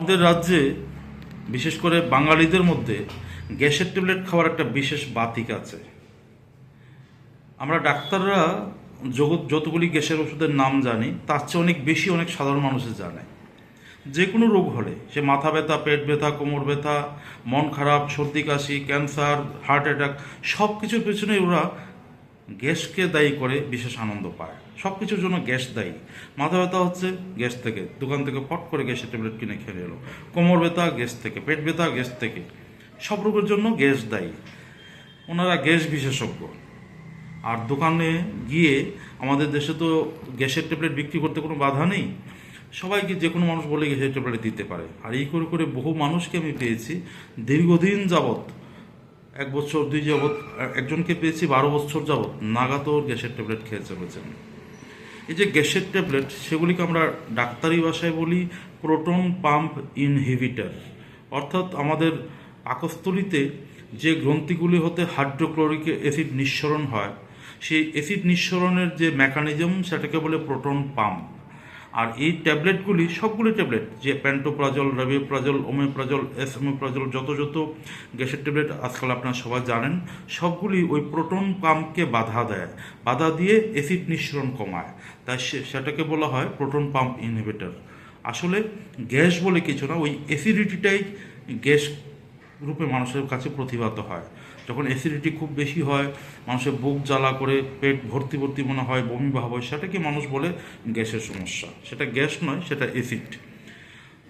আমাদের রাজ্যে বিশেষ করে বাঙালিদের মধ্যে গ্যাসের ট্যাবলেট খাওয়ার একটা বিশেষ বাতিক আছে। আমরা ডাক্তাররা যতগুলি গ্যাসের ওষুধের নাম জানি তার চেয়ে অনেক বেশি অনেক সাধারণ মানুষের জানে। যে কোনো রোগ হলে সে মাথা ব্যথা, পেট ব্যথা, কোমর ব্যথা, মন খারাপ, সর্দি কাশি, ক্যান্সার, হার্ট অ্যাটাক, সব কিছুর পেছনে ওরা গ্যাসকে দায়ী করে বিশেষ আনন্দ পায়। সব কিছুর জন্য গ্যাস দায়ী। মাথা ব্যথা হচ্ছে গ্যাস থেকে, দোকান থেকে ফট করে গ্যাসের ট্যাবলেট কিনে খেয়ে এলো। কোমর ব্যথা গ্যাস থেকে, পেট ব্যথা গ্যাস থেকে, সব রোগের জন্য গ্যাস দায়ী। ওনারা গ্যাস বিশেষজ্ঞ। আর দোকানে গিয়ে আমাদের দেশে তো গ্যাসের ট্যাবলেট বিক্রি করতে কোনো বাধা নেই, সবাইকে যে কোনো মানুষ বলে গ্যাসের ট্যাবলেট দিতে পারে। আর এই করে করে বহু মানুষকে আমি পেয়েছি দীর্ঘদিন যাবৎ, 1 বছর 2 যাবৎ, একজনকে পেয়েছি 12 বছর যাবৎ নাগাতোর গ্যাসের ট্যাবলেট খেয়ে চলেছেন। এই যে গ্যাসের ট্যাবলেট, সেগুলিকে আমরা ডাক্তারি ভাষায় বলি প্রোটন পাম্প ইনহিবিটর। অর্থাৎ আমাদের পাকস্থলীতে যে গ্রন্থিগুলি হতে হাইড্রোক্লোরিক অ্যাসিড নিঃসরণ হয়, সেই অ্যাসিড নিঃসরণের যে মেকানিজম সেটাকে বলে প্রোটন পাম্প। আর এই ট্যাবলেটগুলি, সবগুলি ট্যাবলেট, যে প্যান্টোপ্রাজল, রেবিপ্রাজল, ওমেপ্রাজল, এসওমেপ্রাজল, যত যত গ্যাসের ট্যাবলেট আজকাল আপনারা সবাই জানেন, সবগুলি ওই প্রোটন পাম্পকে বাধা দেয়, বাধা দিয়ে অ্যাসিড নিঃসরণ কমায়। তাই সেটাকে বলা হয় প্রোটন পাম্প ইনহিবিটর। আসলে গ্যাস বলে কিছু না, ওই অ্যাসিডিটিটাই গ্যাস রূপে মানুষের কাছে প্রতিভাত হয়। যখন অ্যাসিডিটি খুব বেশি হয়, মানুষের বুক জ্বালা করে, পেট ভর্তি ভর্তি মনে হয়, বমি ভাব হয়, সেটাকে মানুষ বলে গ্যাসের সমস্যা। সেটা গ্যাস নয়, সেটা অ্যাসিড।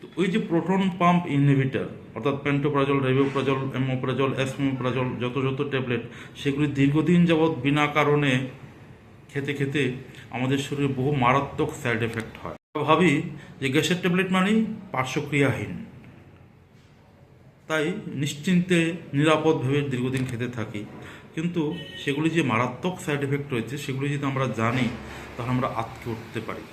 তো ওই যে প্রোটন পাম্প ইনহিবিটর, অর্থাৎ প্যান্টোপ্রাজল, রেবিপ্রাজল, এমোপ্রাজল, এসওমেপ্রাজল, যত যত ট্যাবলেট, সেগুলি দীর্ঘদিন যাবৎ বিনা কারণে খেতে খেতে আমাদের শরীরে বহু মারাত্মক সাইড এফেক্ট হয়। ভাবি যে গ্যাসের ট্যাবলেট মানেই পার্শ্বক্রিয়াহীন, তাই নিশ্চিন্তে নিরাপদ ভেবে দীর্ঘদিন খেতে থাকি। কিন্তু সেগুলি যে মারাত্মক সাইড এফেক্ট রয়েছে, সেগুলি যদি আমরা জানি তাহলে আমরা আটকে উঠতে পারি।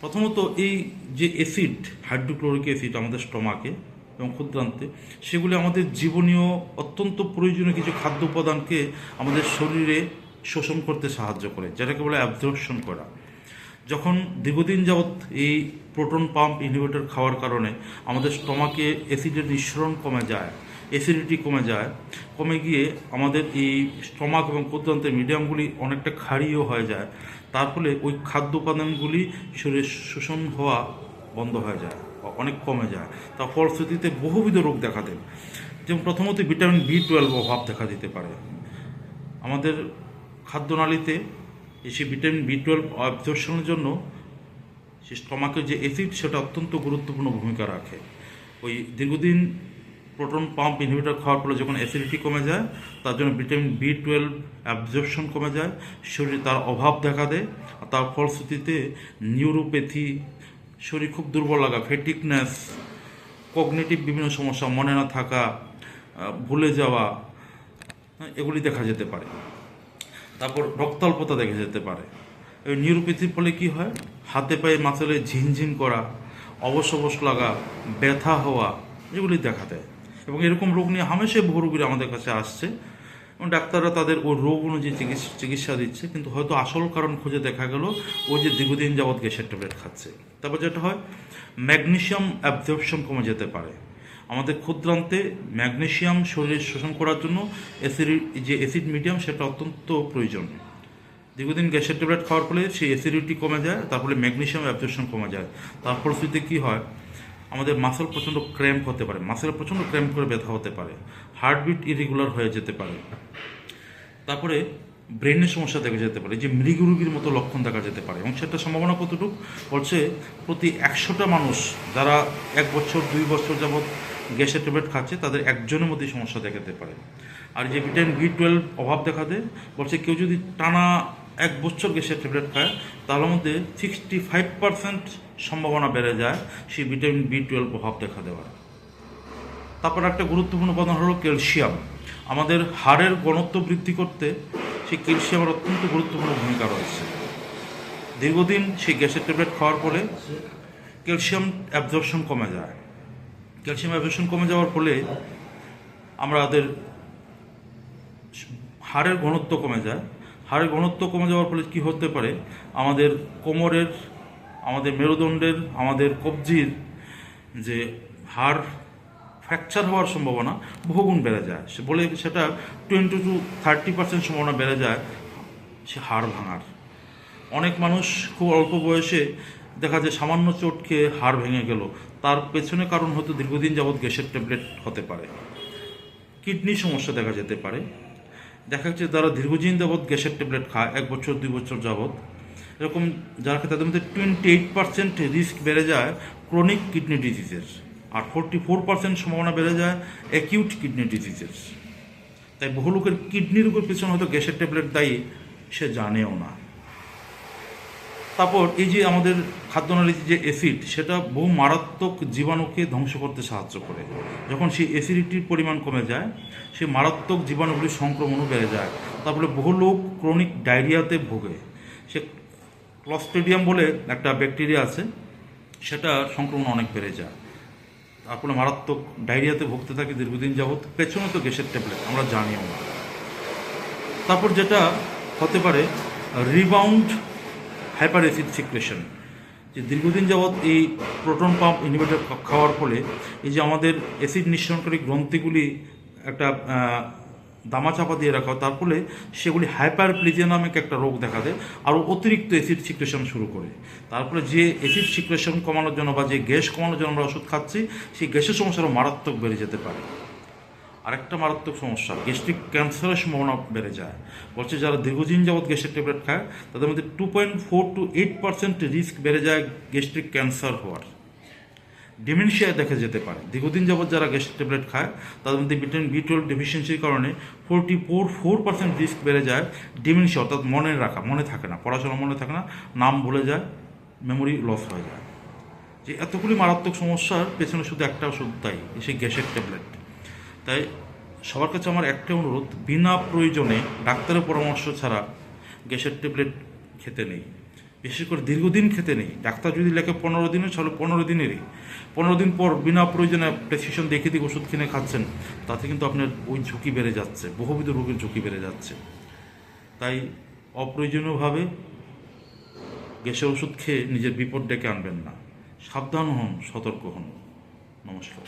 প্রথমত, এই যে অ্যাসিড, হাইড্রোক্লোরিক অ্যাসিড আমাদের স্টমাকে এবং ক্ষুদ্রান্তে, সেগুলি আমাদের জীবনীয় অত্যন্ত প্রয়োজনীয় কিছু খাদ্য উপাদানকে আমাদের শরীরে শোষণ করতে সাহায্য করে, যেটাকে বলে অ্যাবজর্পশন করা। যখন দীর্ঘদিন যাবৎ এই প্রোটন পাম্প ইনহিবিটর খাওয়ার কারণে আমাদের স্টমাকে অ্যাসিডের নিঃসরণ কমে যায়, অ্যাসিডিটি কমে যায়, কমে গিয়ে আমাদের এই স্টমাক এবং ক্ষুদ্রান্তের মিডিয়ামগুলি অনেকটা ক্ষারীয় হয়ে যায়, তার ফলে ওই খাদ্য উপাদানগুলি শরীরে শোষণ হওয়া বন্ধ হয়ে যায়, অনেক কমে যায়। তার ফলশ্রুতিতে বহুবিধ রোগ দেখা দেয়। যেমন প্রথমত ভিটামিন B12 অভাব দেখা দিতে পারে। আমাদের খাদ্যনালীতে সেই ভিটামিন B12 অ্যাবজর্পশনের জন্য সে স্টমাকের যে অ্যাসিড, সেটা অত্যন্ত গুরুত্বপূর্ণ ভূমিকা রাখে। ওই দীর্ঘদিন প্রোটন পাম্প ইনহিবিটর খাওয়ার ফলে যখন অ্যাসিডিটি কমে যায়, তার জন্য ভিটামিন B12 অ্যাবজর্পশন কমে যায়, শরীরে তার অভাব দেখা দেয়। আর তার ফলশ্রুতিতে নিউরোপ্যাথি, শরীর খুব দুর্বল লাগা, ফ্যাটিকনেস, কগনিটিভ বিভিন্ন সমস্যা, মনে না থাকা, ভুলে যাওয়া, এগুলি দেখা যেতে পারে। তারপর রক্তাল্পতা দেখা যেতে পারে। এই নিউরোপ্যাথির ফলে কী হয়, হাতে পায়ে মাসলে ঝিনঝিন করা, অবশ অবশ লাগা, ব্যথা হওয়া, এগুলি দেখা দেয়। এবং এরকম রোগ নিয়ে হামেশাই বহু রোগীরা আমাদের কাছে আসছে এবং ডাক্তাররা তাদের ওই রোগ অনুযায়ী চিকিৎসা দিচ্ছে। কিন্তু হয়তো আসল কারণ খুঁজে দেখা গেল ওই যে দীর্ঘদিন যাবৎ গ্যাসের ট্যাবলেট খাচ্ছে। তারপর যেটা হয়, ম্যাগনেসিয়াম অ্যাবজর্পশন কমে যেতে পারে। আমাদের ক্ষুদ্রান্তে ম্যাগনেসিয়াম শরীরে শোষণ করার জন্য যে অ্যাসিড মিডিয়াম, সেটা অত্যন্ত প্রয়োজন। দীর্ঘদিন গ্যাসের ট্যাবলেট খাওয়ার ফলে সেই অ্যাসিডিটি কমে যায়, তার ফলে ম্যাগনেসিয়াম অ্যাবজর্পশন কমে যায়। তার ফলশ্রুতিতে কী হয়, আমাদের মাসেল প্রচণ্ড ক্র্যাম্প হতে পারে, মাসেল প্রচণ্ড ক্র্যাম্প করে ব্যথা হতে পারে, হার্টবিট ইরেগুলার হয়ে যেতে পারে। তারপরে ব্রেনের সমস্যা দেখা যেতে পারে, যে মৃগী রোগীর মতো লক্ষণ দেখা যেতে পারে। এবং সেটা সম্ভাবনা কতটুকু বলছে, প্রতি 100টা মানুষ যারা 1 বছর 2 বছর যাবৎ গ্যাসের ট্যাবলেট খাচ্ছে, তাদের একজনের মধ্যেই সমস্যা দেখাতে পারে। আর যে ভিটামিন B12 অভাব দেখা দেয়, বলছে কেউ যদি টানা 1 বছর গ্যাসের ট্যাবলেট খায়, তার মধ্যে 65% সম্ভাবনা বেড়ে যায় সেই ভিটামিন B12 অভাব দেখা দেওয়ার। তারপর একটা গুরুত্বপূর্ণ উপাদান হলো ক্যালসিয়াম। আমাদের হাড়ের ঘনত্ব বৃদ্ধি করতে সেই ক্যালসিয়ামের অত্যন্ত গুরুত্বপূর্ণ ভূমিকা রয়েছে। দীর্ঘদিন সেই গ্যাসের ট্যাবলেট খাওয়ার ফলে ক্যালসিয়াম অ্যাবজর্পশন কমে যায়। ক্যালসিয়াম অ্যাবজর্পশন কমে যাওয়ার ফলে আমাদের হাড়ের ঘনত্ব কমে যায়। হাড়ের ঘনত্ব কমে যাওয়ার ফলে কী হতে পারে, আমাদের কোমরের, আমাদের মেরুদণ্ডের, আমাদের কবজির যে হাড় ফ্র্যাকচার হওয়ার সম্ভাবনা বহুগুণ বেড়ে যায়, সে বলে সেটা 20 to 30% সম্ভাবনা বেড়ে যায় সে হাড় ভাঙার। অনেক মানুষ খুব অল্প বয়সে দেখা যায় সামান্য চোট খেয়ে হাড় ভেঙে গেল, তার পেছনে কারণ হয়তো দীর্ঘদিন যাবৎ গ্যাসের ট্যাবলেট হতে পারে, কিডনির সমস্যা দেখা যেতে পারে। দেখা যাচ্ছে যারা দীর্ঘদিন যাবৎ গ্যাসের ট্যাবলেট খায়, 1 বছর 2 বছর যাবৎ, এরকম যারা খায় তাদের মধ্যে 28% রিস্ক বেড়ে যায় ক্রনিক কিডনি ডিজিজের, আর 44% সম্ভাবনা বেড়ে যায় অ্যাকিউট কিডনি ডিজিজের। তাই বহু লোকের কিডনি রোগের পেছনে হয়তো গ্যাসের ট্যাবলেট দায়ী, সে জানেও না। তারপর এই যে আমাদের খাদ্যনালীতে যে অ্যাসিড, সেটা বহু মারাত্মক জীবাণুকে ধ্বংস করতে সাহায্য করে। যখন সেই অ্যাসিডিটির পরিমাণ কমে যায়, সেই মারাত্মক জীবাণুগুলির সংক্রমণও বেড়ে যায়। তারপরে বহু লোক ক্রনিক ডায়রিয়াতে ভোগে। সে ক্লস্ট্রিডিয়াম বলে একটা ব্যাকটেরিয়া আছে, সেটা সংক্রমণ অনেক বেড়ে যায়। তারপরে মারাত্মক ডায়রিয়াতে ভুগতে থাকে দীর্ঘদিন যাবৎ, পেছনে তো গ্যাসের ট্যাবলেট আমরা জানিও না। তারপর যেটা হতে পারে রিবাউন্ড হাইপার অ্যাসিড সিক্রেশন, যে দীর্ঘদিন যাবৎ এই প্রোটন পাম্প ইনহিবিটর খাওয়ার ফলে এই যে আমাদের অ্যাসিড নিঃসরণকারী গ্রন্থিগুলি একটা দামাচাপা দিয়ে রাখা হয়, তার ফলে সেগুলি হাইপারপ্লেজিয়া নামক একটা রোগ দেখা দেয়, আর অতিরিক্ত অ্যাসিড সিক্রেশন শুরু করে। তারপরে যে অ্যাসিড সিক্রেশন কমানোর জন্য বা যে গ্যাস কমানোর জন্য আমরা ওষুধ খাচ্ছি, সেই গ্যাসের সমস্যা আরও মারাত্মক বেড়ে যেতে পারে। আরেকটা মারাত্মক সমস্যা, গ্যাস্ট্রিক ক্যান্সারের সম্ভাবনা বেড়ে যায়। বলছে যারা দীর্ঘদিন যাবৎ গ্যাসের ট্যাবলেট খায়, তাদের মধ্যে 2.4 to 8% রিস্ক বেড়ে যায় গ্যাস্ট্রিক ক্যান্সার হওয়ার। ডিমেনশিয়ায় দেখা যেতে পারে। দীর্ঘদিন যাবৎ যারা গ্যাসের ট্যাবলেট খায়, তাদের মধ্যে ভিটামিন B12 ডেফিসিয়েন্সির কারণে 4% রিস্ক বেড়ে যায় ডিমেনশিয়া, অর্থাৎ মনে রাখা, মনে থাকে না, পড়াশোনা মনে থাকে না, নাম ভুলে যায়, মেমোরি লস হয়ে যায়। যে এতগুলি মারাত্মক সমস্যার পেছনে শুধু একটা ওষুধ দায়ী, সেই গ্যাসের ট্যাবলেট। তাই সবার কাছে আমার একটা অনুরোধ, বিনা প্রয়োজনে ডাক্তারের পরামর্শ ছাড়া গ্যাসের ট্যাবলেট খেতে নেই, বিশেষ করে দীর্ঘদিন খেতে নেই। ডাক্তার যদি লেখে 15 দিনের, তাহলে 15 দিনেরই 15 দিন পর বিনা প্রয়োজনে প্রেসক্রিপশন দেখে দিয়ে ওষুধ কিনে খাচ্ছেন, তাতে কিন্তু আপনার ওই ঝুঁকি বেড়ে যাচ্ছে, বহুবিধ রোগের ঝুঁকি বেড়ে যাচ্ছে। তাই অপ্রয়োজনীয়ভাবে গ্যাসের ওষুধ খেয়ে নিজের বিপদ ডেকে আনবেন না। সাবধান হন, সতর্ক হন। নমস্কার।